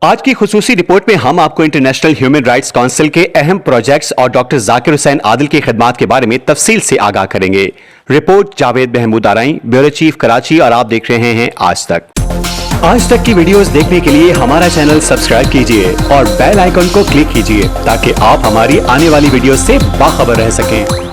आज की खुसूसी रिपोर्ट में हम आपको इंटरनेशनल ह्यूमन राइट्स काउंसिल के अहम प्रोजेक्ट्स और डॉक्टर जाकिर हुसैन आदिल की खिदमात के बारे में तफसील से आगाह करेंगे। Report Javed Mehmood Arain, bureau chief Karachi, और आप देख रहे हैं आज तक। आज तक की वीडियोस देखने के लिए हमारा चैनल सब्सक्राइब कीजिए और बेल आइकन को क्लिक कीजिए ताकि आप हमारी आने वाली वीडियो से बाखबर रह सकें।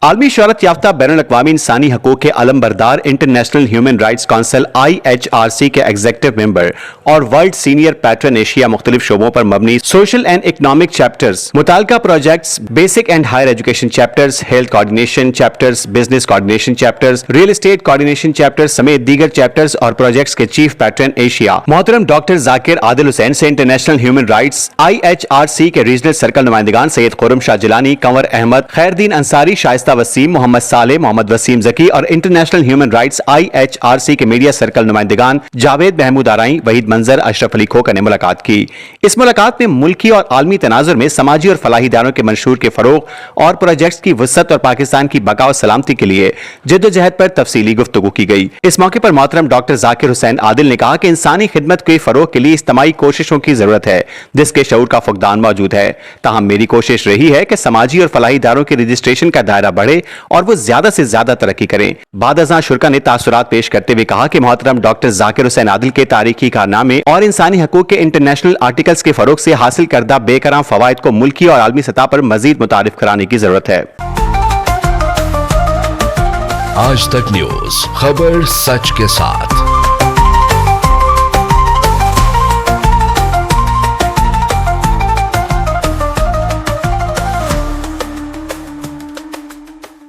आलमी शोहरत याफ्ता बैनुल अक़वामी इंसानी हकूक़ के अलमबरदार international human rights council IHRC के एग्जीक्यूटिव मेंबर और वर्ल्ड सीनियर पैटर्न एशिया मुख्तलिफ शोबों पर मबनी सोशल एंड इकनॉमिक चैप्टर्स, मुताल्लिका projects, basic and higher education chapters, health coordination chapters, business coordination chapters, real estate coordination chapters समेत दीगर chapters और प्रोजेक्ट्स के चीफ पैटर्न एशिया मोहतरम डॉक्टर जाकिर आदिल हुसैन से इंटरनेशनल ह्यूमन राइट्स IHRC के रीजनल सर्कल नुमाइंदगान सैयद खुर्रम शाह जिलानी, कंवर अहमद, खैरदीन अंसारी, शाइस्ता वसीम, मोहम्मद साले, मोहम्मद वसीम जकी और इंटरनेशनल ह्यूमन राइट्स IHRC के मीडिया सर्कल नुमाइंदगान जावेद महमूद आराई, वहीद मंजर, अशरफ अली खोका ने मुलाकात की। इस मुलाकात में मुल्की और आलमी तनाजुर में समाजी और फलाही इदारों के मंशूर के फरोग और प्रोजेक्ट्स की वसअत और पाकिस्तान की बका और सलामती के लिए जद्दोजहद पर तफसीली गुफ्तगू की गई। इस मौके पर मोहतरम डॉक्टर जाकिर हुसैन आदिल ने कहा कि इंसानी खिदमत के फरोग के लिए इज्तिमाई कोशिशों की जरूरत है जिसके शऊर का फुकदान मौजूद है। ताहम मेरी कोशिश रही है कि समाजी और फलाही इदारों के रजिस्ट्रेशन का दायरा बढ़े और वो ज्यादा से ज्यादा तरक्की करें। बाद अज़ां शुरका ने तासुरात पेश करते हुए कहा कि मोहतरम डॉक्टर जाकिर हुसैन आदिल के तारीखी कारनामे और इंसानी हकूक के इंटरनेशनल आर्टिकल्स के फरोग से हासिल करदा बेकरां फवायद को मुल्की और आलमी सतह पर मजीद मुतारिफ कराने की जरूरत है। आज तक न्यूज, खबर सच के साथ।